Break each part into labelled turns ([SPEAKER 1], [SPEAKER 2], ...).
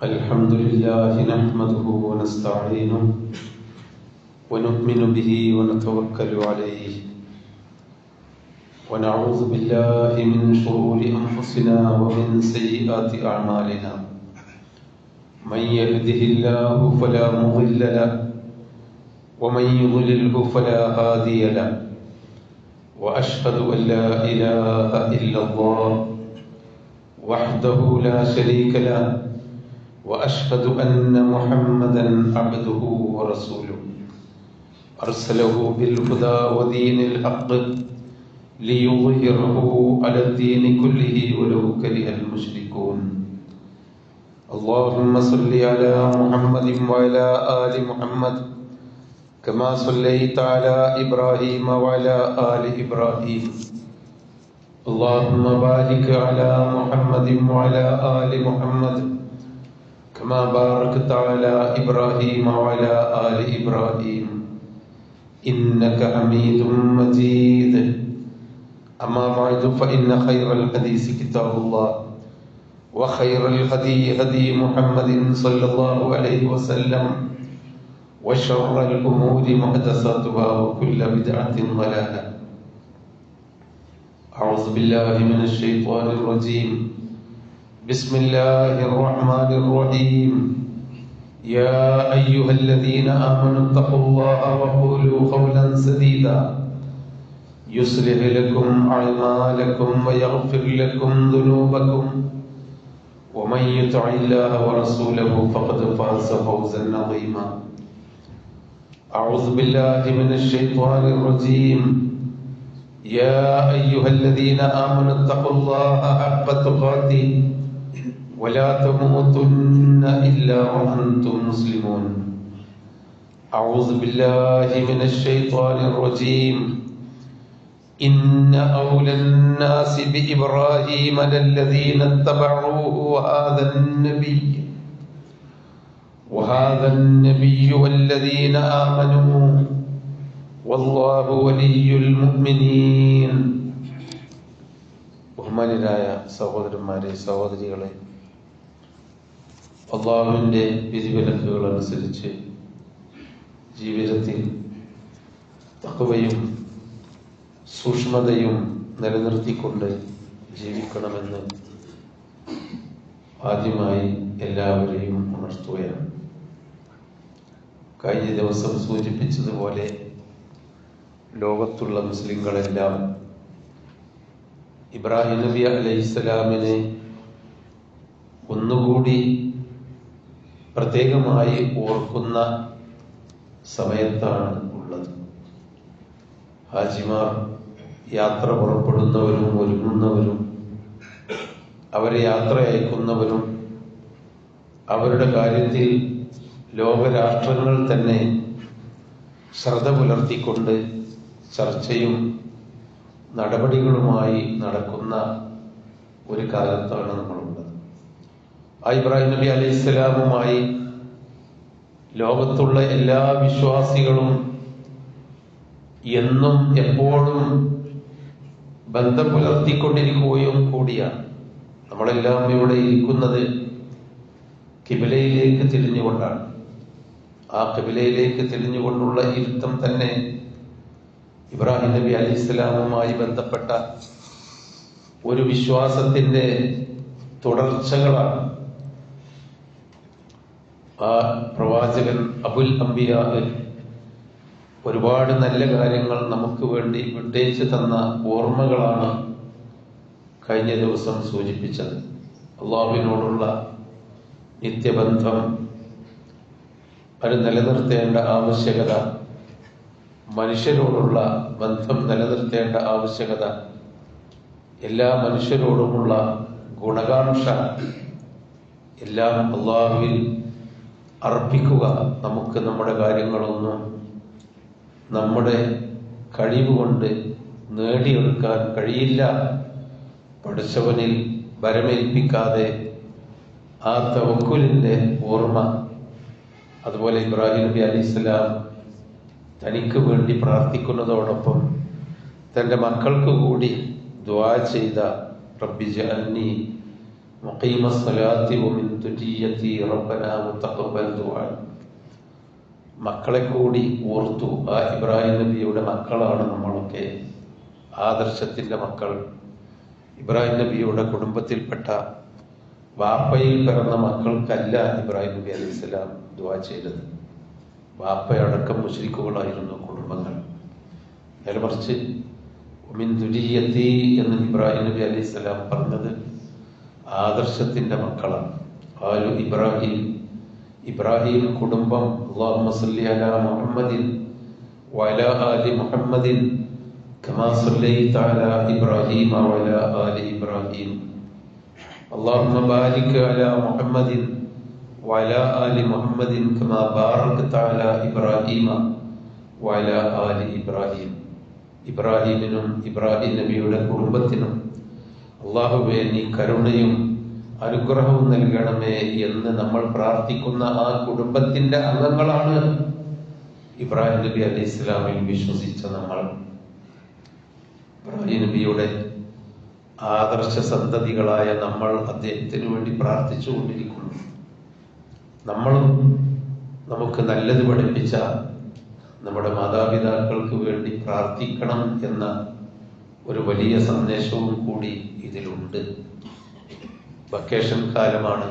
[SPEAKER 1] الحمد لله نحمده ونستعينه ونؤمن به ونتوكل عليه ونعوذ بالله من شرور أنفسنا ومن سيئات أعمالنا من يهده الله فلا مضل له ومن يضلله فلا هادي له وأشهد أن لا إله إلا الله وحده لا شريك له وأشهد أن محمدا عبده ورسوله أرسله بالهدى ودين الحق ليظهره على الدين كله ولو كره المشركون اللهم صل على محمد وعلى آل محمد كما صليت على إبراهيم وعلى آل إبراهيم اللهم بارك على محمد وعلى آل محمد كما باركت على إبراهيم وعلى آل إبراهيم إنك حميد مجيد أما بعد فإن خير الحديث كتاب الله وخير الهدي هدي محمد صلى الله عليه وسلم وشر الأمور محدثاتها وكل بدعة ضلالة أعوذ بالله من الشيطان الرجيم بسم الله الرحمن الرحيم يا أيها الذين آمنوا اتقوا الله وقولوا قولا سديدا يصلح لكم أعمالكم ويغفر لكم ذنوبكم ومن يطع الله ورسوله فقد فاز فوزا عظيما أعوذ بالله من الشيطان الرجيم يا أيها الذين آمنوا اتقوا الله حق تقاته ولا تموتن إلا وأنتم مسلمون أعوذ بالله من الشيطان الرجيم إن أولى الناس بإبراهيم للذين اتبعوه وهذا النبي والذين آمنوا والله ولي المؤمنين. ബഹുമാന്യരായ സഹോദരന്മാരെ, സഹോദരികളെ, അല്ലാഹുവിൻ്റെ വിധിവിലക്കുകൾ അനുസരിച്ച് ജീവിതത്തിൽ തഖ്വയും സൂക്ഷ്മതയും നിലനിർത്തിക്കൊണ്ട് ജീവിക്കണമെന്ന് ആദ്യമായി എല്ലാവരെയും ഉണർത്തുകയാണ്. കഴിഞ്ഞ ദിവസം സൂചിപ്പിച്ചതുപോലെ ലോകത്തുള്ള മുസ്ലിങ്ങളെല്ലാം ഇബ്രാഹിം നബി അലൈഹിസ്സലാമിനെ ഒന്നുകൂടി പ്രത്യേകമായി ഓർക്കുന്ന സമയത്താണ് ഉള്ളത്. ഹാജിമാർ യാത്ര പുറപ്പെടുന്നവരും ഒരുങ്ങുന്നവരും അവരെ യാത്ര അയക്കുന്നവരും അവരുടെ കാര്യത്തിൽ ലോകരാഷ്ട്രങ്ങൾ തന്നെ ശ്രദ്ധ പുലർത്തിക്കൊണ്ട് ചർച്ചയും നടപടികളുമായി നടക്കുന്ന ഒരു കാലത്താണ് നമ്മളുള്ളത്. ആ ഇബ്രാഹിം നബി അലൈഹിസ്സലാമുമായി ലോകത്തുള്ള എല്ലാ വിശ്വാസികളും എന്നും എപ്പോഴും ബന്ധം പുലർത്തിക്കൊണ്ടിരിക്കുകയും കൂടിയാണ്. നമ്മളെല്ലാം ഇവിടെ ഇരിക്കുന്നത് ഖിബലയിലേക്ക് തിരിഞ്ഞുകൊണ്ടാണ്. ആ ഖിബലയിലേക്ക് തിരിഞ്ഞുകൊണ്ടുള്ള ഇരുത്തം തന്നെ ഇബ്രാഹിം നബി അലൈഹിസ്സലാമുമായി ബന്ധപ്പെട്ട ഒരു വിശ്വാസത്തിന്റെ തുടർച്ചകളാണ്. ആ പ്രവാചകൻ അബുൽ അംബിയ ഒരുപാട് നല്ല കാര്യങ്ങൾ നമുക്ക് വേണ്ടി വിട്ടേച്ച് തന്ന ഓർമ്മകളാണ് കഴിഞ്ഞ ദിവസം സൂചിപ്പിച്ചത്. അള്ളാഹുവിനോടുള്ള നിത്യബന്ധം അത് നിലനിർത്തേണ്ട ആവശ്യകത, മനുഷ്യരോടുള്ള ബന്ധം നിലനിർത്തേണ്ട ആവശ്യകത, എല്ലാ മനുഷ്യരോടുമുള്ള ഗുണകാംക്ഷ എല്ലാം അള്ളാഹുവിൽ അർപ്പിക്കുക. നമുക്ക് നമ്മുടെ കാര്യങ്ങളൊന്നും നമ്മുടെ കഴിവ് കൊണ്ട് നേടിയെടുക്കാൻ കഴിയില്ല. പടച്ചവനിൽ ഭരമേൽപ്പിക്കാതെ ആ തവക്കുലിന്റെ ഓർമ്മ. അതുപോലെ ഇബ്രാഹിം നബി അലൈഹിസ്സലാം തനിക്ക് വേണ്ടി പ്രാർത്ഥിക്കുന്നതോടൊപ്പം തൻ്റെ മക്കൾക്ക് കൂടി ദുആ ചെയ്ത റബ്ബി ജഅൽനി മുഖീമസ്സലാത്തി വമിൻ ദുരിയത്തി റബ്ബനാ വതഖബ്ബൽ ദുആ. മക്കളെ കൂടി ഓർത്തു. ആ ഇബ്രാഹിം നബിയുടെ മക്കളാണ് നമ്മളൊക്കെ, ആദർശത്തിൻ്റെ മക്കൾ. ഇബ്രാഹിം നബിയുടെ കുടുംബത്തിൽപ്പെട്ട വാപ്പയിൽ പിറന്ന മക്കൾക്കല്ല ഇബ്രാഹിം നബി അലൈഹി സ്വലാം ദുആ ചെയ്തത്. വാപ്പയടക്കം മുശ്രിക്കുകളായിരുന്നു കുടുംബങ്ങൾ. നേരെ മറിച്ച് മിൻ ദുരിയത്തി എന്ന് ഇബ്രാഹിം നബി അലൈഹി സ്വലാം പറഞ്ഞത് ആദർശത്തിൻ്റെ മക്കളാണ്. ആലു ഇബ്രാഹിം, ഇബ്രാഹിം കുടുംബം. അല്ലാഹുമ്മ സല്ലി അലാ മുഹമ്മദിൻ വഅലാ ആലി മുഹമ്മദിൻ കമാ സല്ലൈത അലാ ഇബ്രാഹിം വഅലാ ആലി ഇബ്രാഹിം. അല്ലാഹുമ്മ ബാരിക് അലാ മുഹമ്മദിൻ വഅലാ ആലി മുഹമ്മദിൻ കമാ ബാറക്ത അലാ ഇബ്രാഹിം വഅലാ ആലി ഇബ്രാഹിം. ഇബ്രാഹിമിനും ഇബ്രാഹിം നബിയുടെ കുടുംബത്തിനും അല്ലാഹുവേ നീ കരുണയും അനുഗ്രഹവും നൽകണമേ എന്ന് നമ്മൾ പ്രാർത്ഥിക്കുന്ന ആ കുടുംബത്തിന്റെ അംഗങ്ങളാണ് ഇബ്രാഹിം നബി അലൈഹി ഇസ്ലാമിൽ വിശ്വസിച്ച നമ്മൾ. ഇബ്രാഹിം നബിയുടെ ആദർശ സന്തതികളായ നമ്മൾ അദ്ദേഹത്തിന് വേണ്ടി പ്രാർത്ഥിച്ചുകൊണ്ടിരിക്കുന്നു. നമ്മളും നമുക്ക് നല്ലത് പഠിപ്പിച്ച നമ്മുടെ മാതാപിതാക്കൾക്ക് വേണ്ടി പ്രാർത്ഥിക്കണം എന്ന ഒരു വലിയ സന്ദേശവും കൂടി ഇതിലുണ്ട്. വെക്കേഷൻ കാലമാണ്.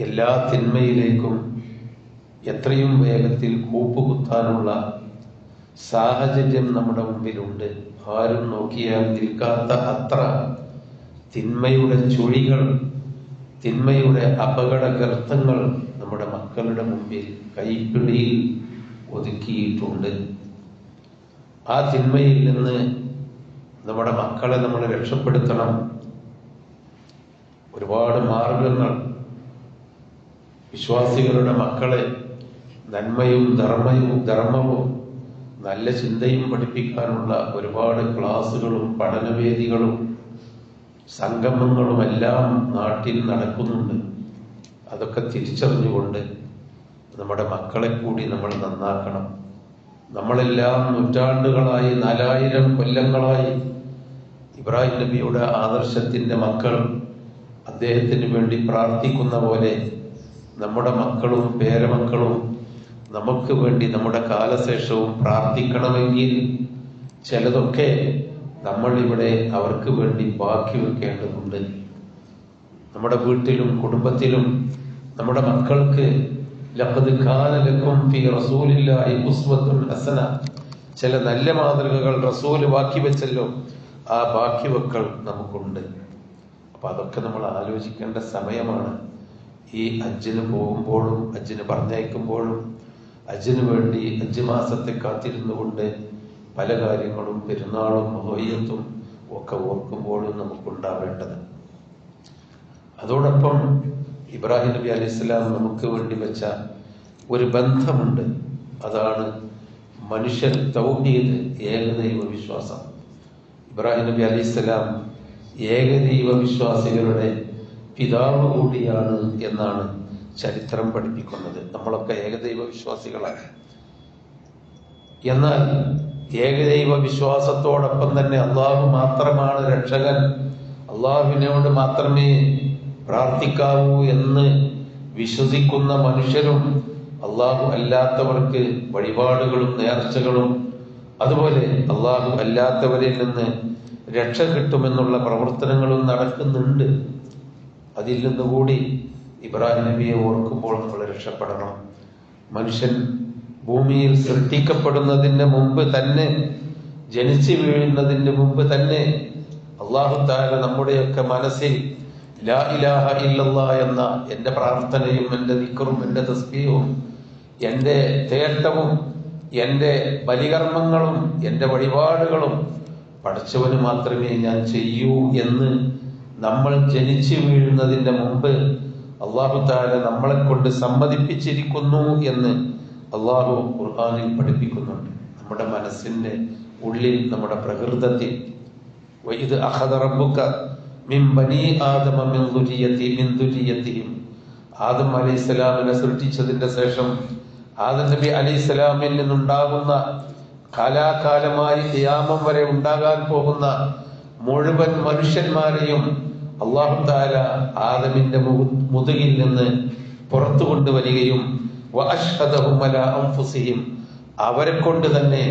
[SPEAKER 1] എല്ലാ തിന്മയിലേക്കും എത്രയും വേഗത്തിൽ കൂപ്പുകുത്താനുള്ള സാഹചര്യം നമ്മുടെ മുമ്പിലുണ്ട്. ആരും നോക്കിയാൽ നിൽക്കാത്ത അത്ര തിന്മയുടെ ചുഴികൾ, തിന്മയുടെ അപകട ഗർത്തങ്ങൾ നമ്മുടെ മക്കളുടെ മുമ്പിൽ കൈപ്പിടിയിൽ ഒതുക്കിയിട്ടുണ്ട്. ആ തിന്മയിൽ നിന്ന് നമ്മുടെ മക്കളെ നമ്മൾ രക്ഷപ്പെടുത്തണം. ഒരുപാട് മാർഗങ്ങൾ, വിശ്വാസികളുടെ മക്കളെ നന്മയും ധർമ്മവും നല്ല ചിന്തയും പഠിപ്പിക്കാനുള്ള ഒരുപാട് ക്ലാസുകളും പഠനവേദികളും സംഗമങ്ങളും എല്ലാം നാട്ടിൽ നടക്കുന്നുണ്ട്. അതൊക്കെ തിരിച്ചറിഞ്ഞുകൊണ്ട് നമ്മുടെ മക്കളെ കൂടി നമ്മൾ നന്നാക്കണം. നമ്മളെല്ലാം നൂറ്റാണ്ടുകളായി, 4000 കൊല്ലങ്ങളായി ഇബ്രാഹിം നബിയുടെ ആദർശത്തിന്റെ മക്കൾ അദ്ദേഹത്തിന് വേണ്ടി പ്രാർത്ഥിക്കുന്ന പോലെ നമ്മുടെ മക്കളും പേരമക്കളും നമുക്ക് വേണ്ടി നമ്മുടെ കാലശേഷവും പ്രാർത്ഥിക്കണമെങ്കിൽ ചിലതൊക്കെ നമ്മൾ ഇവിടെ അവർക്ക് വേണ്ടി ബാക്കി വെക്കേണ്ടതുണ്ട്. നമ്മുടെ വീട്ടിലും കുടുംബത്തിലും നമ്മുടെ മക്കൾക്ക് ലഖദ് കാന ലക്കും ഫീ റസൂലില്ലാഹി ഉസ്വത്തുൻ ഹസന, ചില നല്ല മാതൃകകൾ റസൂല് ബാക്കി വെച്ചല്ലോ, ആ ബാക്കി വെക്കൽ നമുക്കുണ്ട്. അപ്പൊ അതൊക്കെ നമ്മൾ ആലോചിക്കേണ്ട സമയമാണ്. ഈ ഹജ്ജിന് പോകുമ്പോഴും ഹജ്ജിന് പറഞ്ഞയക്കുമ്പോഴും ഹജ്ജിന് വേണ്ടി ഹജ്ജ് മാസത്തെ കാത്തിരുന്നുകൊണ്ട് പല കാര്യങ്ങളും പെരുന്നാളും മഹോയ്യത്തും ഒക്കെ ഓർക്കുമ്പോഴും നമുക്കുണ്ടാവേണ്ടത്. അതോടൊപ്പം ഇബ്രാഹിം നബി അലൈഹി സ്വലാം നമുക്ക് വേണ്ടി വെച്ച ഒരു ബന്ധമുണ്ട്. അതാണ് മനുഷ്യൻ തൗഹീദ്, ഏകദൈവ വിശ്വാസം. ഇബ്രാഹിം നബി അലൈഹി സ്വലാം ഏകദൈവ വിശ്വാസികളുടെ പിതാവ് കൂടിയാണ് എന്നാണ് ചരിത്രം പഠിപ്പിക്കുന്നത്. നമ്മളൊക്കെ ഏകദൈവ വിശ്വാസികളാണ്. എന്നാൽ ഏകദൈവ വിശ്വാസത്തോടൊപ്പം തന്നെ അള്ളാഹു മാത്രമാണ് രക്ഷകൻ, അള്ളാഹുവിനോട് മാത്രമേ പ്രാർത്ഥിക്കാവൂ എന്ന് വിശ്വസിക്കുന്ന മനുഷ്യരും അള്ളാഹു അല്ലാത്തവർക്ക് വഴിപാടുകളും നേർച്ചകളും അതുപോലെ അള്ളാഹു അല്ലാത്തവരിൽ നിന്ന് രക്ഷ കിട്ടുമെന്നുള്ള പ്രവർത്തനങ്ങളും നടക്കുന്നുണ്ട്. അതിൽ നിന്നുകൂടി ഇബ്രാഹിം നബിയെ ഓർക്കുമ്പോൾ നമ്മൾ രക്ഷപ്പെടണം. മനുഷ്യൻ ഭൂമിയിൽ സൃഷ്ടിക്കപ്പെടുന്നതിന് മുമ്പ് തന്നെ, ജനിച്ചു വീഴുന്നതിന് മുമ്പ് തന്നെ അല്ലാഹു തആല നമ്മുടെയൊക്കെ മനസ്സിൽ ലാ ഇലാഹ ഇല്ലല്ലാഹ് എന്ന എൻ്റെ പ്രാർത്ഥനയും എൻ്റെ ദിക്റും എൻ്റെ തസ്ബീഹും എൻ്റെ തേട്ടവും എൻ്റെ ബലികർമ്മങ്ങളും എൻ്റെ വഴിപാടുകളും പഠിച്ചവന് മാത്രമേ ഞാൻ ചെയ്യൂ എന്ന് നമ്മൾ ജനിച്ചു വീഴുന്നതിന്റെ മുമ്പ് അല്ലാഹു തആല നമ്മളെ കൊണ്ട് സമ്മതിപ്പിച്ചിരിക്കുന്നു എന്ന് അല്ലാഹു ഖുർആനിൽ പഠിപ്പിക്കുന്നുണ്ട്. നമ്മുടെ മനസ്സിന്റെ ഉള്ളിൽ, നമ്മുടെ പ്രകൃതത്തിൽ വഇദ് അഖദ റബ്ബുക മിൻ ബനി ആദമ മിൻ ദുരിയതിഹിം, ആദം അലൈഹിസ്സലാമിനെ സൃഷ്ടിച്ചതിന്റെ ശേഷം ആദം നബി അലൈഹിസ്സലാമിൽ നിന്നുണ്ടാകുന്ന കാലാകാലമായി ഖിയാമം വരെ ഉണ്ടാകാൻ പോകുന്ന മുഴുവൻ മനുഷ്യന്മാരെയും അല്ലാഹു തആല ആദമിന്റെ മുതുകിൽ നിന്ന് പുറത്തു കൊണ്ടുവരികയും വഅശ്ഹദഹും അലാ അൻഫുസിഹിം, അവരെ കൊണ്ട് തന്നെ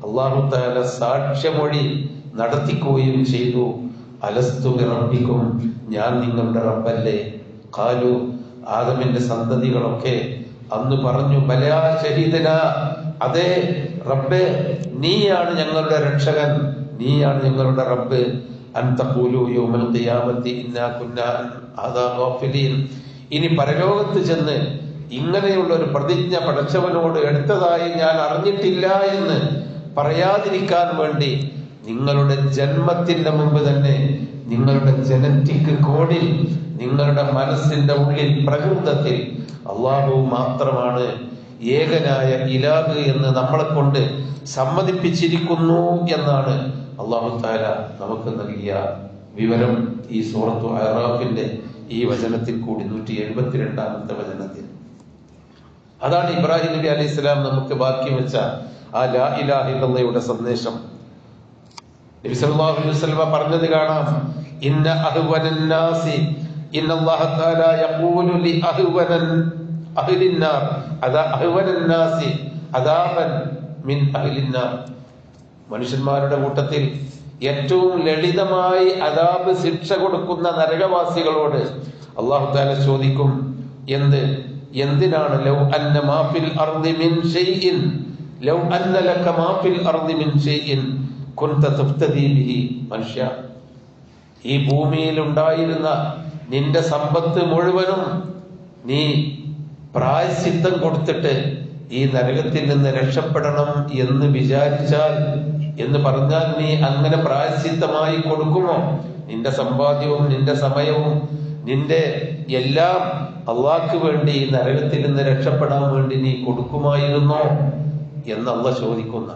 [SPEAKER 1] അല്ലാഹു തആല സാക്ഷ്യമൊഴി നടത്തിക്കുകയും ചെയ്തു. അലസ്തു ബിറബ്ബിക്കും, ഞാൻ നിങ്ങളുടെ റബ്ബല്ലേ? ഖാലു, ആദമിന്റെ സന്തതികളൊക്കെ അന്ന് പറഞ്ഞു, ബലാ ശഹീദനാ, അതെ റബ്ബേ, നീയാണ് ഞങ്ങളുടെ രക്ഷകൻ, നീയാണ് ഞങ്ങളുടെ റബ്ബ്. അൻ തഖൂലു യൗമൽ ഖിയാമത്തി ഇന്നാ കുന്നാ അദാ ഗാഫിലീൻ, ഇനി പരലോകത്ത് ചെന്ന് ഇങ്ങനെയുള്ള ഒരു പ്രതിജ്ഞ പടച്ചവനോട് എടുത്തതായി ഞാൻ അറിഞ്ഞിട്ടില്ല എന്ന് പറയാതിരിക്കാൻ വേണ്ടി നിങ്ങളുടെ ജന്മത്തിന്റെ മുമ്പ് തന്നെ നിങ്ങളുടെ ജനറ്റിക് കോഡിൽ, നിങ്ങളുടെ മനസ്സിന്റെ ഉള്ളിൽ, പ്രകൃതത്തിൽ അല്ലാഹു മാത്രമാണ് ഏകനായ ഇലാഹ് എന്ന് നമ്മളെ കൊണ്ട് സമ്മതിപ്പിച്ചിരിക്കുന്നു എന്നാണ് അല്ലാഹു തആല നമുക്ക് നൽകിയ വിവരം ഈ സൂറത്തു അറാഫിന്റെ ഈ വചനത്തിൽ കൂടി 172-ാമത്തെ വചനത്തിൽ. അതാണ് ഇബ്രാഹിം നബി അലൈഹിസ്സലാം നമുക്ക് ബാക്കി വെച്ച ആ ലാ ഇലാഹ ഇല്ലല്ലാഹയുടെ സന്ദേശം. നബി സല്ലല്ലാഹു അലൈഹി വസല്ലം പറഞ്ഞത് കാണാം, ഇന്ന അഹ്വനൻ നാസി ഇന്നല്ലാഹ തആല യഖൂലു ലി അഹ്വനൻ അഹ്ലിന്നാർ അദാ അഹ്വനൻ നാസി അദാബൻ മിൻ അഹ്ലിന്നാർ, മനുഷ്യന്മാരുടെ കൂട്ടത്തിൽ ഏറ്റവും ലളിതമായി അദാബ് ശിക്ഷ കൊടുക്കുന്ന നരകവാസികളോട് അല്ലാഹു തആല ചോദിക്കും, എന്തിനാണ് ലൗ അന്ന മാ ഫിൽ അർദി മിൻ ഷൈഇൻ ലൗ അന്ന ലക മാ ഫിൽ അർദി മിൻ ഷൈഇൻ കുൻത തഫ്തദി ബിഹി, മനുഷ്യ, ഈ ഭൂമിയിൽ ഉണ്ടായിരുന്ന നിന്റെ സമ്പത്ത് മുഴുവനും നീ പ്രായശ്ചിത്തം കൊടുത്തിട്ട് ഈ നരകത്തിൽ നിന്ന് രക്ഷപ്പെടണം എന്ന് വിചാരിച്ചാൽ, എന്ന് പറഞ്ഞാൽ നീ അങ്ങനെ പ്രായശ്ചിത്തമായി കൊടുക്കുമോ? നിന്റെ സമ്പാദ്യവും നിന്റെ സമയവും നിന്റെ എല്ലാം അള്ളാഹ്ക്ക് വേണ്ടി ഈ നരകത്തിൽ നിന്ന് രക്ഷപ്പെടാൻ വേണ്ടി നീ കൊടുക്കുമായിരുന്നോ എന്ന് അള്ളാഹ് ചോദിക്കുന്ന.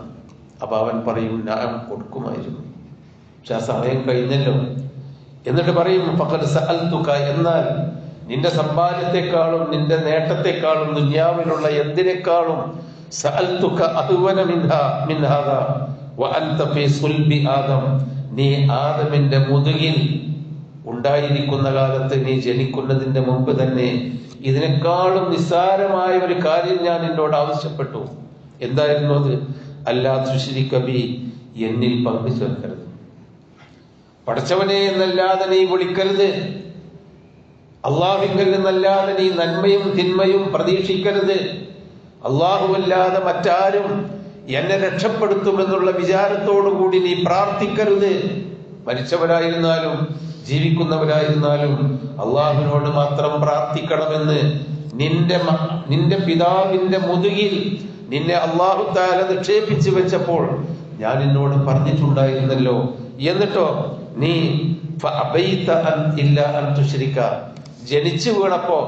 [SPEAKER 1] അപ്പൊ അവൻ പറയും, ഞാൻ കൊടുക്കുമായിരുന്നു, പക്ഷെ ആ സമയം കഴിഞ്ഞല്ലോ. എന്നിട്ട് പറയും, ഫഖദ് സഅൽതുക, എന്നാൽ നിന്റെ സമ്പാദ്യത്തെക്കാളും നിന്റെ നേട്ടത്തെക്കാളും ദുനിയാവിലുള്ള എന്തിനേക്കാളും സഅൽതുക അഹ്വന മിൻ ഹാദാ വഅൻത ഫീ സുൽബി ആദം, നീ ആദമിന്റെ മുതുകിൽ ഉണ്ടായിരിക്കുന്ന കാലത്ത്, നീ ജനിക്കുന്നതിന്റെ മുമ്പ് തന്നെ ഇതിനേക്കാളും നിസ്സാരമായ ഒരു കാര്യം ഞാൻ എന്നോട് ആവശ്യപ്പെട്ടു. എന്തായിരുന്നു അത്? അല്ലാ തുശ്രിക ബി, എന്നിൽ പങ്കു ചേർക്കരുത്. പടച്ചവനെ എന്നല്ലാതെ നീ വിളിക്കരുത്, അള്ളാഹുവിങ്കൽ നിന്നല്ലാതെ നീ നന്മയും തിന്മയും പ്രതീക്ഷിക്കരുത്, അല്ലാഹുവല്ലാതെ മറ്റാരും എന്നെ രക്ഷപ്പെടുത്തുമെന്നുള്ള വിചാരത്തോടു കൂടി നീ പ്രാർത്ഥിക്കരുത്. മരിച്ചവരായിരുന്നാലും ജീവിക്കുന്നവരായിരുന്നാലും അള്ളാഹുവിനോട് മാത്രം പ്രാർത്ഥിക്കണമെന്ന് നിന്റെ പിതാവിന്റെ മുതുകിൽ നിന്നെ അല്ലാഹു തആല നിക്ഷേപിച്ചു വെച്ചപ്പോൾ ഞാൻ എന്നോട് പറഞ്ഞിട്ടുണ്ടായിരുന്നല്ലോ. എന്നിട്ടോ നീ ജനിച്ചു വീണപ്പോ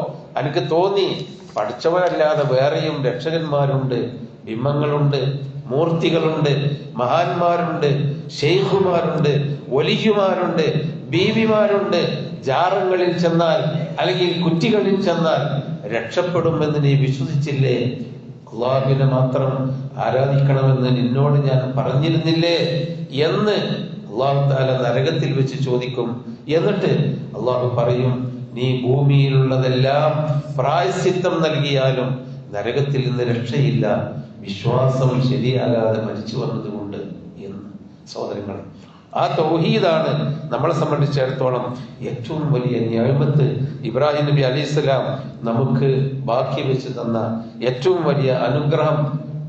[SPEAKER 1] എനിക്ക് തോന്നി പഠിച്ചവരല്ലാതെ വേറെയും രക്ഷകന്മാരുണ്ട്, ബിംബങ്ങളുണ്ട്, മൂർത്തികളുണ്ട്, മഹാന്മാരുണ്ട്, ഷെയ്ഖുമാരുണ്ട്, വലിയുമാരുണ്ട്, ബീവിമാരുണ്ട്. ജാറങ്ങളിൽ ചെന്നാൽ അല്ലെങ്കിൽ കുറ്റികളിൽ ചെന്നാൽ രക്ഷപ്പെടുമെന്ന് നീ വിശ്വസിച്ചില്ലേ? അള്ളാഹുവിനെ മാത്രം ആരാധിക്കണമെന്ന് നിന്നോട് ഞാൻ പറഞ്ഞിരുന്നില്ലേ എന്ന് അള്ളാഹു തആല നരകത്തിൽ വെച്ച് ചോദിക്കും. എന്നിട്ട് അള്ളാഹു പറയും, നീ ഭൂമിയിലുള്ളതെല്ലാം പ്രായശ്ചിത്തം നൽകിയാലും നരകത്തിൽ നിന്ന് രക്ഷയില്ല, വിശ്വാസം ശരിയാകാതെ മരിച്ചു വന്നതുകൊണ്ട് എന്ന്. സഹോദരങ്ങൾ, ആ തൗഹീദാണ് നമ്മളെ സംബന്ധിച്ചിടത്തോളം ഏറ്റവും വലിയ നിഅമത്ത്. ഇബ്രാഹിം നബി അലൈഹിസ്സലാം നമുക്ക് ബാക്കി വെച്ച് തന്ന ഏറ്റവും വലിയ അനുഗ്രഹം.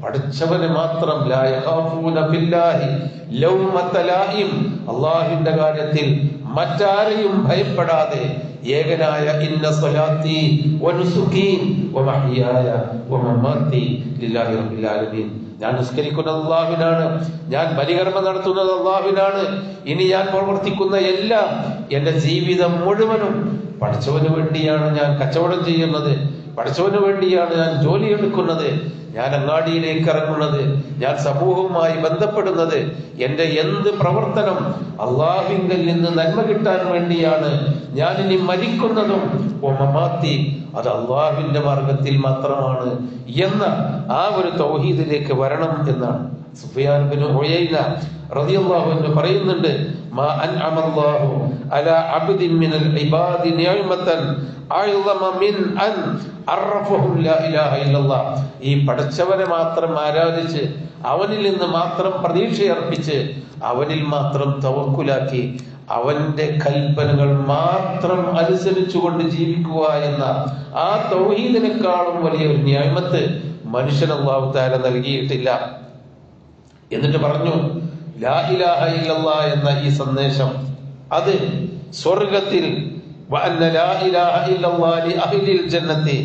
[SPEAKER 1] പഠിച്ചവന് മാത്രം ലാ യഖാഫൂന ബില്ലാഹി ലൗമത ലായിം, അല്ലാഹുവിന്റെ കാര്യത്തിൽ മറ്റാരെയും ഭയപ്പെടാതെ ഏകനായ ഇന്ന സ്വലാത്തി വനുസുകി വമഹ്യായ വമമാതി ലില്ലാഹി റബ്ബിൽ ആലമീൻ, ഞാൻ നിസ്കരിക്കുന്നത് അല്ലാഹുവിനാണ്, ഞാൻ ബലികർമ്മം നടത്തുന്നത് അല്ലാഹുവിനാണ്, ഇനി ഞാൻ പ്രവർത്തിക്കുന്ന എല്ലാം എന്റെ ജീവിതം മുഴുവനും പഠിച്ചവന് വേണ്ടിയാണ് ഞാൻ കച്ചവടം ചെയ്യുന്നത്, പഠിച്ചവന് വേണ്ടിയാണ് ഞാൻ ജോലിയെടുക്കുന്നത്, ഞാൻ അങ്ങാടിയിലേക്ക് ഇറങ്ങുന്നത്, ഞാൻ സമൂഹവുമായി ബന്ധപ്പെടുന്നത്, എന്റെ എന്ത് പ്രവർത്തനം അള്ളാഹുവിങ്കൽ നിന്ന് നന്മ കിട്ടാൻ വേണ്ടിയാണ്. ഞാൻ ഇനി മരിക്കുന്നതും ഒമമാത്തി അത് അള്ളാഹുവിന്റെ മാർഗത്തിൽ മാത്രമാണ് എന്ന ആ ഒരു തൗഹീദിലേക്ക് വരണം എന്നാണ്. സുഫിയാൻ ഇബ്നു ഉയൈന റളിയല്ലാഹു അൻഹു പറയുന്നുണ്ട്, മാ അൻഅമല്ലാഹു അലാ അബ്ദിൻ മിനൽ ഇബാദി നിഅമതൻ അഅ്ളമ മിൻ അൻ അറഫഹു ലാ ഇലാഹ ഇല്ലല്ലാഹ്. ഈ പടച്ചവനെ മാത്രം ആരാധിച്ച് അവനിൽ നിന്ന് മാത്രം പ്രതീക്ഷയർപ്പിച്ച് അവനിൽ മാത്രം തവക്കുലാക്കി അവന്റെ കൽപ്പനകൾ മാത്രം അനുസരിച്ചുകൊണ്ട് ജീവിക്കുക എന്ന ആ തൗഹീദിനെക്കാളും വലിയൊരു നിഅമത്ത് മനുഷ്യൻ അല്ലാഹു തആല നൽകിയിട്ടില്ല. എന്നിട്ട് പറഞ്ഞു, ലാ ഇലാഹ ഇല്ലല്ലാഹ് എന്ന ഈ സന്ദേശം അത് സ്വർഗത്തിൽ വഅന്ന ലാ ഇലാഹ ഇല്ലല്ലാഹ് ലി അഹ്ലിൽ ജന്നത്തി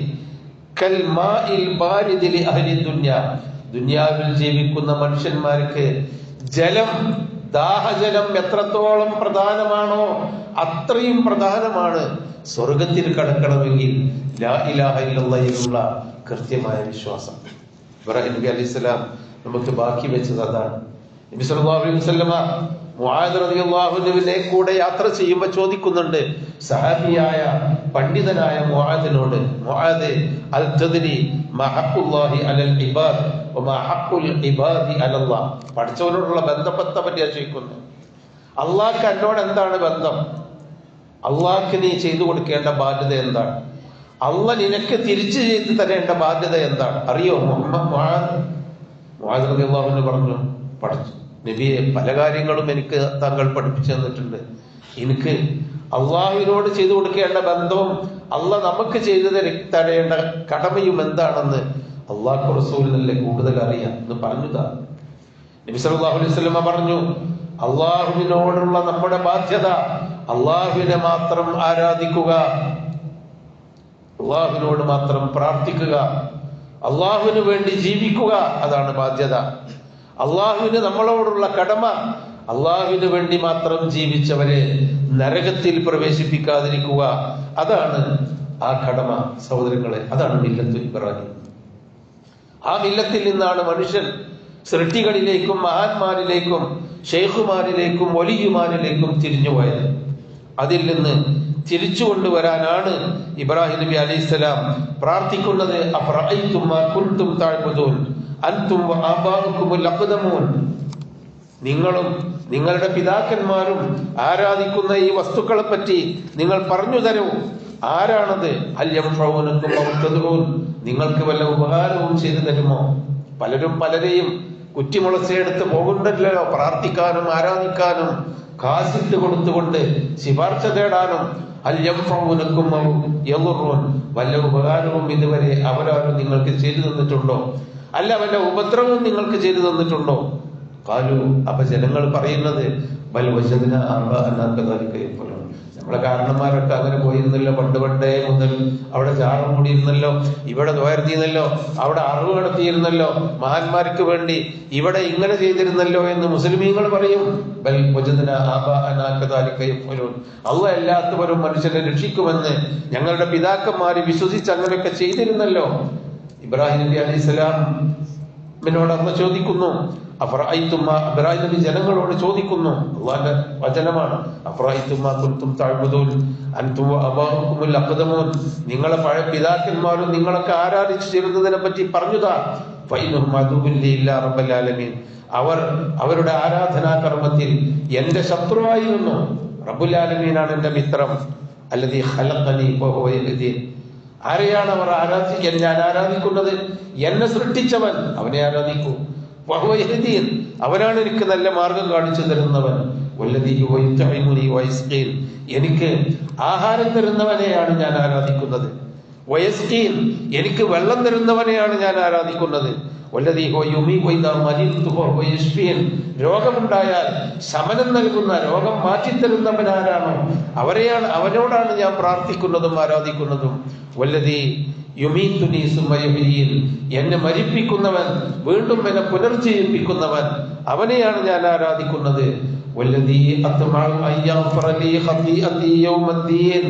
[SPEAKER 1] കൽ മാഇൽ ബാരിദ് ലി അഹ്ലി ദുനിയ. ദുനിയാവിൽ ജീവിക്കുന്ന മനുഷ്യന്മാർക്ക് ജലം, ദാഹജലം എത്രത്തോളം പ്രധാനമാണോ അത്രയും പ്രധാനമാണ് സ്വർഗത്തിൽ കടക്കണമെങ്കിൽ ലാ ഇലാഹ ഇല്ലല്ലാഹിലുള്ള കൃത്യമായ വിശ്വാസം. ഇബ്രാഹിം നബി അലൈഹിസ്സലാം നമുക്ക് ബാക്കി വെച്ചത് അതാണ്. നബി സല്ലല്ലാഹു അലൈഹി വസല്ലമ മുആദ് റളിയല്ലാഹു അൻഹുവിനെ കൂടെ യാത്ര ചെയ്യുമ്പോൾ ചോദിക്കുന്നുണ്ട് സഹാബിയായ പണ്ഡിതനായ മുആദിനോട്, മുആദ് അൽ തദ്രി മാ ഹഖ്ഖുല്ലാഹി അലൽ ഇബാദ് വമാ ഹഖ്ഖുൽ ഇബാദി അലല്ലാഹ്. പഠിച്ചവനോടുള്ള ബന്ധത്തെ പറ്റിയാ ചോദിക്കുന്നത്. അള്ളാഹ്ക്ക് എന്നോട് എന്താണ് ബന്ധം? അള്ളാഹ്ക്ക് നീ ചെയ്തു കൊടുക്കേണ്ട ബാധ്യത എന്താണ്? അള്ളാഹ് നിനക്ക് തിരിച്ചു ചെയ്ത് തരേണ്ട ബാധ്യത എന്താണ്? അറിയോ? മുആദ് റളിയല്ലാഹു അൻഹു പറഞ്ഞു, പഠിച്ചു നബിയെ, പല കാര്യങ്ങളും എനിക്ക് താങ്കൾ പഠിപ്പിച്ചു തന്നിട്ടുണ്ട്. എനിക്ക് അള്ളാഹുവിനോട് ചെയ്തു കൊടുക്കേണ്ട ബന്ധവും അള്ളാഹ് നമുക്ക് ചെയ്തു തരേണ്ട കടമയും എന്താണെന്ന് അള്ളാഹു റസൂലിനല്ലേ കൂടുതൽ അറിയാം എന്ന് പറഞ്ഞതാ. നബി സല്ലല്ലാഹു അലൈഹി വസല്ലമ പറഞ്ഞു, അള്ളാഹുവിനോടുള്ള നമ്മുടെ ബാധ്യത അള്ളാഹുവിനെ മാത്രം ആരാധിക്കുക, അള്ളാഹുവിനോട് മാത്രം പ്രാർത്ഥിക്കുക, അള്ളാഹുവിന് വേണ്ടി ജീവിക്കുക, അതാണ് ബാധ്യത. അള്ളാഹുവിന് നമ്മളോടുള്ള കടമ അള്ളാഹുവിന് വേണ്ടി മാത്രം ജീവിച്ചവരെ നരകത്തിൽ പ്രവേശിപ്പിക്കാതിരിക്കുക, അതാണ് ആ കടമ. സഹോദരങ്ങളെ, അതാണ് മില്ലത്തു ഇബ്രാഹിം. ആ മില്ലത്തിൽ നിന്നാണ് മനുഷ്യൻ സൃഷ്ടികളിലേക്കും മഹാന്മാരിലേക്കും ഷെയ്ഖുമാരിലേക്കും വലിയുമാരിലേക്കും തിരിഞ്ഞുപോയത്. അതിൽ നിന്ന് തിരിച്ചു കൊണ്ടുവരാനാണ് ഇബ്രാഹിം നബി അലൈഹിസ്സലാം പ്രാർത്ഥിക്കുന്നത്. അഫറഅയ്തും മാ കുൻതും തഅബുദൂൻ അൻതും വആബാഉകുമുൽ അഖ്ദമൂൻ. നിങ്ങളും നിങ്ങളുടെ പിതാക്കന്മാരും ആരാധിക്കുന്ന ഈ വസ്തുക്കളെ പറ്റി നിങ്ങൾ പറഞ്ഞു തരൂ. ആരാണത്? ഹൽ യൻഫഉനകും ഔ തദ്ഊൻ. നിങ്ങൾക്ക് വല്ല ഉപകാരവും ചെയ്തു തരുമോ? പലരും പലരെയും കുറ്റിമുളച്ചെടുത്ത് പോകുന്നുണ്ടല്ലോ പ്രാർത്ഥിക്കാനും ആരാധിക്കാനും, കാസിട്ട് കൊടുത്തുകൊണ്ട് ശിപാർശ തേടാനും. ഹൽ യൻഫഉനകും ഔ യദുറൂൻ. വല്ല ഉപകാരവും ഇതുവരെ അവരാരും നിങ്ങൾക്ക് ചെയ്തു തന്നിട്ടുണ്ടോ? അല്ല, വല്ല ഉപദ്രവവും നിങ്ങൾക്ക് ചെയ്തു തന്നിട്ടുണ്ടോ? ഖാലു. അപ്പൊ ജനങ്ങൾ പറയുന്നത്, ബൽ വജദ്നാ ആബാഅനാ കദാലിക യഫ്അലൂൻ. നമ്മളെ കാരണന്മാരൊക്കെ അങ്ങനെ പോയിരുന്നല്ലോ, പണ്ടേ മുതൽ അവിടെ ചാറ് മൂടിയിരുന്നല്ലോ, ഇവിടെ ദ്വാരത്തിയിരുന്നല്ലോ, അവിടെ അറിവ് നടത്തിയിരുന്നല്ലോ, മഹാന്മാർക്ക് വേണ്ടി ഇവിടെ ഇങ്ങനെ ചെയ്തിരുന്നല്ലോ എന്ന് മുസ്ലിമീങ്ങൾ പറയും. ബൽ വജദ്നാ ആബാഅനാ കദാലിക യഫ്അലൂൻ. അല്ലാഹ് എല്ലാത്തവരും മനുഷ്യരെ രക്ഷിക്കുമെന്ന് ഞങ്ങളുടെ പിതാക്കന്മാര് വിശ്വസിച്ച് അങ്ങനെയൊക്കെ ചെയ്തിരുന്നല്ലോ. ഇബ്രാഹിം നബി അലൈഹിസ്സലാമിനോട് അള്ളാഹ് ചോദിക്കുന്നു, അഫറഅയ്തും മാ. ഇബ്രാഹിം നബി ജനങ്ങളോട് ചോദിക്കുന്നു, അള്ളാഹുവിന്റെ വചനമാണ്, അഫറഅയ്തും മാ കുൻതും തഅബുദൂൻ അൻതും വആബാഉകുമുൽ അഖ്ദമൂൻ. നിങ്ങളെ പഴയ പിതാക്കന്മാരും നിങ്ങളൊക്കെ ആരാധിച്ചിരുന്നതിനെ പറ്റി പറഞ്ഞുതാ. ഫഇന്നഹും അദുവ്വുൻ ലി ഇല്ലാ റബ്ബൽ ആലമീൻ. അവർ അവരുടെ ആരാധനാ കർമ്മത്തിൽ എന്റെ ശത്രുവായിരുന്നു. റബ്ബുൽ ആലമീനാണ് എന്റെ മിത്രം. അല്ലദീ ഖലഖനി ഫഹുവ യഹ്ദീൻ. ആരെയാണ് അവർ ഞാൻ ആരാധിക്കുന്നത്? എന്നെ സൃഷ്ടിച്ചവൻ, അവനെ ആരാധിക്കൂ. വഹുവ യഹ്ദീൻ. അവനാണ് എനിക്ക് നല്ല മാർഗം കാണിച്ചു തരുന്നവൻ. വല്ലദീ യുത്ഇമുനി വയസ്ഖീൻ. എനിക്ക് ആഹാരം തരുന്നവനെയാണ് ഞാൻ ആരാധിക്കുന്നത്. വയസ്ഖീൻ. എനിക്ക് വെള്ളം തരുന്നവനെയാണ് ഞാൻ ആരാധിക്കുന്നത്. വല്ലദീ യുമീതു ഇദാ മരീതു വഹുവ യശ്ഫീൻ. രോഗമുണ്ടായാൽ ശമനം നൽകുന്ന, രോഗം മാറ്റിത്തരുന്നവനാരാണോ അവനോടാണ് ഞാൻ പ്രാർത്ഥിക്കുന്നതും ആരാധിക്കുന്നതും. വല്ലദീ യുമീതുനി സുമ്മ യുഹ്യീൻ. എന്നെ മരിപ്പിക്കുന്നവൻ വീണ്ടും എന്നെ പുനർജീവിപ്പിക്കുന്നവൻ, അവനെയാണ് ഞാൻ ആരാധിക്കുന്നത്. വല്ലദീ അത്മഉ അൻ യഗ്ഫറ ലീ ഖതീഅതി യൗമദ്ദീൻ.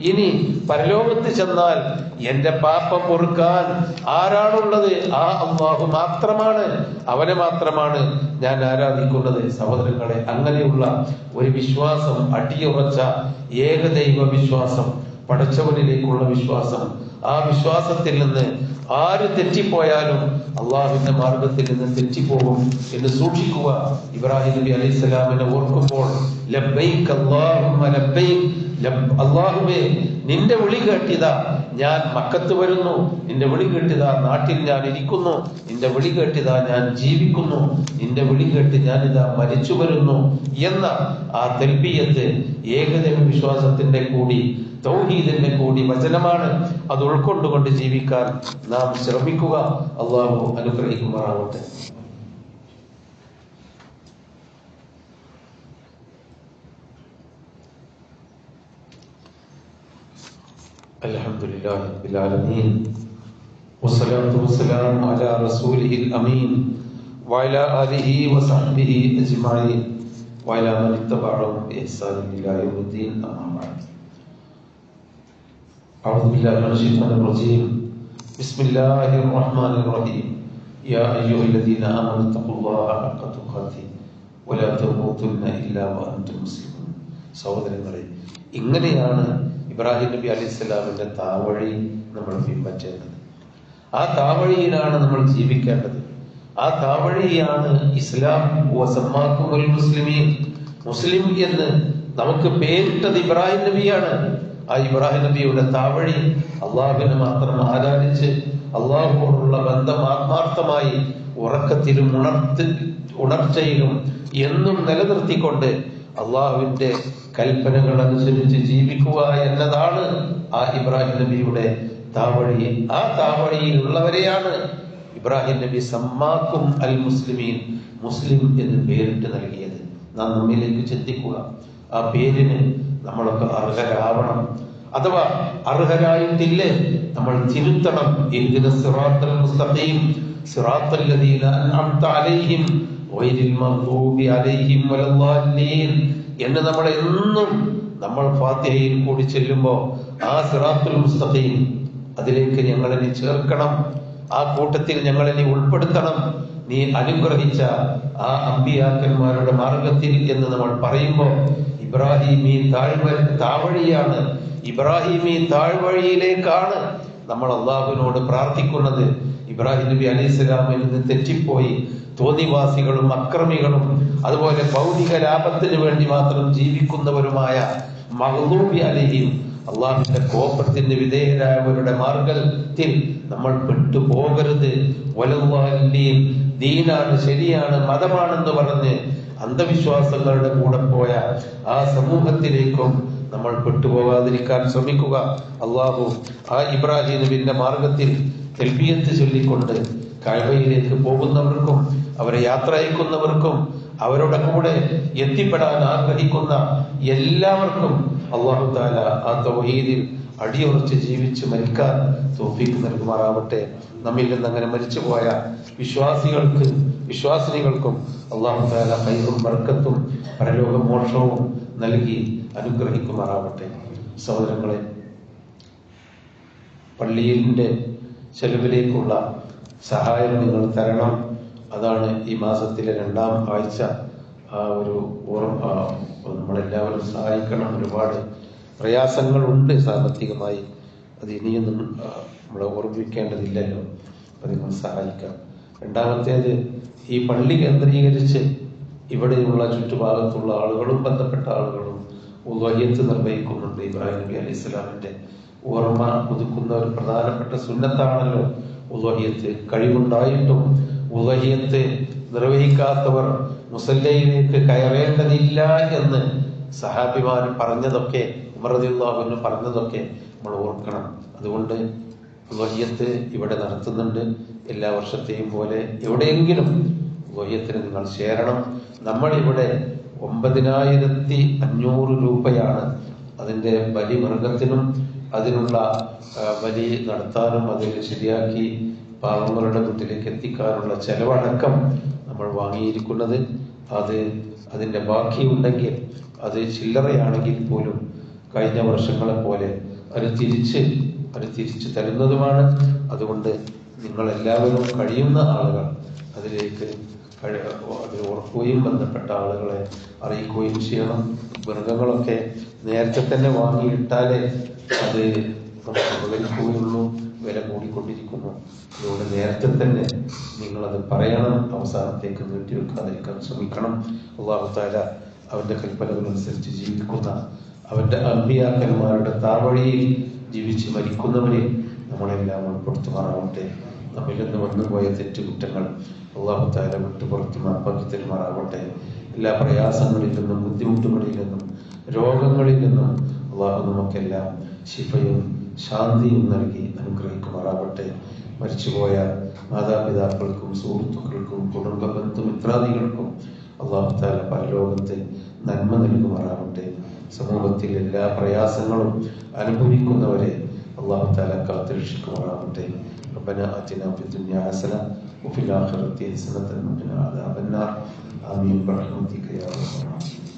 [SPEAKER 1] ഇനി പരലോകത്ത് ചെന്നാൽ എന്റെ പാപം പൊറുക്കാൻ ആരാണുള്ളത്? ആ അല്ലാഹു മാത്രമാണ്. അവനെ മാത്രമാണ് ഞാൻ ആരാധിക്കുന്നത്. സഹോദരങ്ങളെ, അങ്ങനെയുള്ള ഒരു വിശ്വാസം, അടിയുറച്ച ഏകദൈവ വിശ്വാസം പടച്ചവനിലേക്കുള്ള വിശ്വാസം. ആ വിശ്വാസത്തിൽ നിന്ന് ആര് തെറ്റിപ്പോയാലും അള്ളാഹുവിന്റെ മാർഗത്തിൽ നിന്ന് തെറ്റിപ്പോകും എന്ന് സൂക്ഷിക്കുക. ഇബ്രാഹിം നബി അലൈഹിസ്സലാമിനെ ഓർക്കുമ്പോൾ ലബ്ബൈക് അല്ലാഹുമ്മ ലബ്ബൈക്, അള്ളാഹുവേ നിന്റെ വിളി കേട്ടിതാ ഞാൻ മക്കത്ത് വരുന്നു, നിന്റെ വിളി കേട്ടിതാ നാട്ടിൽ ഞാൻ ഇരിക്കുന്നു, നിന്റെ വിളി കേട്ടിതാ ഞാൻ ജീവിക്കുന്നു, നിന്റെ വിളി കേട്ട് ഞാനിതാ മരിച്ചു വരുന്നു എന്ന ആ തൽബിയത്ത് ഏകദൈവ വിശ്വാസത്തിന്റെ കൂടി തൗഹീദിന്റെ കൂടി വചനമാണ്. അത് ഉൾക്കൊണ്ടുകൊണ്ട് ജീവിക്കാൻ നാം ശ്രമിക്കുക. അള്ളാഹു അനുഗ്രഹിക്കുമാറാവട്ടെ. അൽഹംദുലില്ലാഹി റബ്ബിൽ ആലമീൻ വസ്സലാത്തു വസ്സലാമു അലാ റസൂലിഹിൽ അമീൻ വഅലാ ആലിഹി വസഹ്ബിഹി അജ്മഈൻ വഅലാ മൻ ഇത്തബഅഹും ബിഇഹ്സാനിൻ ഇലാ യൗമിദ്ദീൻ. അമ്മാ ബഅദ്. അഊദു ബില്ലാഹി മിനശ് ശൈത്വാനിർ റജീം. ബിസ്മില്ലാഹിർ റഹ്മാനിർ റഹീം. യാ അയ്യുഹല്ലദീന ആമനൂ തഖുല്ലാഹ ഹഖ്ക തുഖാതിഹി വലാ തമൂതുന്ന ഇല്ലാ വഅൻതും മുസ്ലിമൂൻ. സഹോദരങ്ങളെ, ഇങ്ങനെയാണ് ഇബ്രാഹിം നബി അലൈഹിസ്സലാമിന്റെ താവഴി നമ്മൾ പിൻപറ്റേണ്ടത്. ആ താവഴിയിലാണ് നമ്മൾ ജീവിക്കേണ്ടത്. ആ താവഴിയാണ് ഇസ്ലാം. വസമ്മാക്കുമുൽ മുസ്ലിമീൻ, മുസ്ലിം എന്ന് നമുക്ക് പേരിട്ടത് ഇബ്രാഹിം നബിയാണ്. ആ ഇബ്രാഹിം നബിയുടെ താവഴി അള്ളാഹുവിനെ മാത്രം ആരാധിച്ച് അള്ളാഹുവോടുള്ള ബന്ധം ആത്മാർത്ഥമായി ഉറക്കത്തിലും ഉണർച്ചയിലും എന്നും നിലനിർത്തിക്കൊണ്ട് അള്ളാഹുവിന്റെ കൽപ്പനകൾ അനുസരിച്ച് ജീവിക്കുക എന്നതാണ് ആ ഇബ്രാഹിം നബിയുടെ താവഴി. ആ താവഴിയിലുള്ളവരെയാണ് ഇബ്രാഹിം നബി സമ്മാക്കും അൽ മുസ്ലിമീൻ, മുസ്ലിം എന്ന് പേരിട്ട് നൽകിയത്. നാം നമ്മിലേക്ക് ചിന്തിക്കുക. ആ പേരിന് നമ്മളൊക്കെ അർഹരാവണം. അഥവാ അർഹരായിട്ടില്ലേ നമ്മൾ തിരുത്തണം. ഇഹ്ദിന സിറാത്തൽ മുസ്തഖീം സിറാത്തൽ ലദീന അൻഅംത അലൈഹിം ഗൈറിൽ മഗ്ദൂബി അലൈഹിം വലദ്ദാല്ലീൻ എന്ന് നമ്മൾ എന്നും നമ്മൾ ഫാത്തിഹയിൽ കൂടി ചെല്ലുമ്പോൾ ആ സിറാത്തുൽ മുസ്തഖീം അതിലേക്ക് ഞങ്ങളെ നീ ചേർക്കണം, ആ കൂട്ടത്തിൽ ഞങ്ങളെ നീ ഉൾപ്പെടുത്തണം, നീ അനുഗ്രഹിച്ച ആ അമ്പിയാക്കന്മാരുടെ മാർഗത്തിൽ എന്ന് നമ്മൾ പറയുമ്പോൾ ഇബ്രാഹിമി താവഴിയാണ്. ഇബ്രാഹിമി താഴ്വഴിയിലേക്കാണ് നമ്മൾ അള്ളാഹുവിനോട് പ്രാർത്ഥിക്കുന്നത്. ഇബ്രാഹിം നബി അലൈഹിസ്സലാമിൽ നിന്ന് തെറ്റിപ്പോയി തോന്നിവാസികളും അക്രമികളും അതുപോലെ ഭൗതിക ലാഭത്തിന് വേണ്ടി മാത്രം ജീവിക്കുന്നവരുമായ മഗ്ദൂബി അലൈഹിം, അള്ളാഹുവിന്റെ കോപത്തിന് വിധേയരായവരുടെ മാർഗത്തിൽ നമ്മൾ പെട്ടുപോകരുത്. വലദ്ദാല്ലീൻ, ദീനാണ്, ശരിയാണ്, മതമാണെന്ന് പറഞ്ഞ് അന്ധവിശ്വാസങ്ങളുടെ കൂടെ പോയ ആ സമൂഹത്തിലേക്കും നമ്മൾ പെട്ടുപോകാതിരിക്കാൻ ശ്രമിക്കുക. അള്ളാഹു ആ ഇബ്രാഹിം നബിന്റെ മാർഗത്തിൽ തൽബിയത്ത് ചൊല്ലിക്കൊണ്ട് കഅബയിലേക്ക് പോകുന്നവർക്കും അവരെ യാത്ര അയക്കുന്നവർക്കും അവരുടെ കൂടെ എത്തിപ്പെടാൻ ആഗ്രഹിക്കുന്ന എല്ലാവർക്കും അല്ലാഹു തആല ആ തൗഹീദിൽ അടിയുറച്ച് ജീവിച്ച് മരിക്കാൻ തൗഫീഖ് നൽകുമാറാവട്ടെ. നമ്മിൽ നിന്ന് അങ്ങനെ മരിച്ചുപോയ വിശ്വാസിനികൾക്കും അല്ലാഹു തആല ഖൈറും ബർക്കത്തും പരലോക മോക്ഷവും നൽകി അനുഗ്രഹിക്കുമാറാവട്ടെ. സഹോദരങ്ങളെ, പള്ളിയിലെ ചെലവിലേക്കുള്ള സഹായം നിങ്ങൾ തരണം. അതാണ് ഈ മാസത്തിലെ 2ാം ആഴ്ച. ആ ഒരു നമ്മളെല്ലാവരും സഹായിക്കണം. ഒരുപാട് പ്രയാസങ്ങളുണ്ട് സാമ്പത്തികമായി. അത് ഇനിയൊന്നും നമ്മളെ ഓർമ്മിക്കേണ്ടതില്ലല്ലോ. അത് നിങ്ങൾ സഹായിക്കാം. രണ്ടാമത്തേത്, ഈ പള്ളി കേന്ദ്രീകരിച്ച് ഇവിടെയുള്ള ചുറ്റുഭാഗത്തുള്ള ആളുകളും ബന്ധപ്പെട്ട ആളുകളും ഉദ്വഹിയത്ത് നിർവഹിക്കുന്നുണ്ട്. ഇബ്രാഹിം നബി അലൈഹി സ്വലാമിന്റെ ഓർമ്മ പുതുക്കുന്ന ഒരു പ്രധാനപ്പെട്ട സുന്നത്താണല്ലോ ഉദ്വഹിയത്ത്. കഴിവുണ്ടായിട്ടും ഉദ്വഹിയത്ത് നിർവഹിക്കാത്തവർ മുസല്ലയിലേക്ക് കയറേണ്ടതില്ല എന്ന് സഹാബിമാർ പറഞ്ഞതൊക്കെ, ഉമർ റളിയല്ലാഹു അൻഹു പറഞ്ഞതൊക്കെ നമ്മൾ ഓർക്കണം. അതുകൊണ്ട് ഉദ്വഹിയത്ത് ഇവിടെ നടത്തുന്നുണ്ട്. എല്ലാ വർഷത്തെയും പോലെ എവിടെയെങ്കിലും ഉദ്വഹിയത്തിന് നിങ്ങൾ ചേരണം. നമ്മളിവിടെ 9500 രൂപയാണ് അതിന്റെ ബലി മൃഗത്തിനും അതിനുള്ള ബലി നടത്താനും അതിൽ ശരിയാക്കി പാവങ്ങളുടെ വീട്ടിലേക്ക് എത്തിക്കാനുള്ള ചെലവടക്കം നമ്മൾ വാങ്ങിയിരിക്കുന്നത്. അതിന്റെ ബാക്കിയുണ്ടെങ്കിൽ അത് ചില്ലറയാണെങ്കിൽ പോലും കഴിഞ്ഞ വർഷങ്ങളെ പോലെ അത് തിരിച്ച് തരുന്നതുമാണ്. അതുകൊണ്ട് നിങ്ങൾ എല്ലാവരും കഴിയുന്ന ആളുകൾ അതിലേക്ക് അത് ഓർക്കുകയും ബന്ധപ്പെട്ട ആളുകളെ അറിയിക്കുകയും ചെയ്യണം. മൃഗങ്ങളൊക്കെ നേരത്തെ തന്നെ വാങ്ങിയിട്ടാലേ അത് നമുക്ക് ഉപകരിക്കുകയുള്ളൂ. വില കൂടിക്കൊണ്ടിരിക്കുന്നു. അതുകൊണ്ട് നേരത്തെ തന്നെ നിങ്ങളത് പറയണം. അവസാനത്തേക്ക് നീട്ടിവെക്കാതിരിക്കാൻ ശ്രമിക്കണം. അല്ലാഹു തആല അവന്റെ കൽപ്പനകളനുസരിച്ച് ജീവിക്കുന്ന അവന്റെ അമ്പിയാക്കന്മാരുടെ താവഴിയിൽ ജീവിച്ച് മരിക്കുന്നവരെ നമ്മളെല്ലാം ഉൾപ്പെടുത്തുമാറാവട്ടെ. നമ്മിൽ നിന്ന് വന്നുപോയ തെറ്റുകുറ്റങ്ങൾ അല്ലാഹു തആല വിട്ടുപുറത്ത് മാപ്പാക്കി തരുമാറാവട്ടെ. എല്ലാ പ്രയാസങ്ങളിൽ നിന്നും ബുദ്ധിമുട്ടുകളിൽ നിന്നും രോഗങ്ങളിൽ നിന്നും അല്ലാഹു നമുക്കെല്ലാം ശിഫയും ശാന്തിയും നൽകി അനുഗ്രഹിക്കുമാറാവട്ടെ. മരിച്ചുപോയ മാതാപിതാക്കൾക്കും സുഹൃത്തുക്കൾക്കും കുടുംബ ബന്ധുമിത്രാദികൾക്കും അല്ലാഹു തആല പരലോകത്തെ നന്മ നൽകുമാറാവട്ടെ. സമൂഹത്തിൽ എല്ലാ പ്രയാസങ്ങളും അനുഭവിക്കുന്നവരെ അല്ലാഹു തആല കാത്തുരക്ഷിക്കുമാറാവട്ടെ. ربنا آتنا في الدنيا حسنة وفي الآخرة حسنة وقنا عذاب النار آمين برحمتك يا رب العالمين.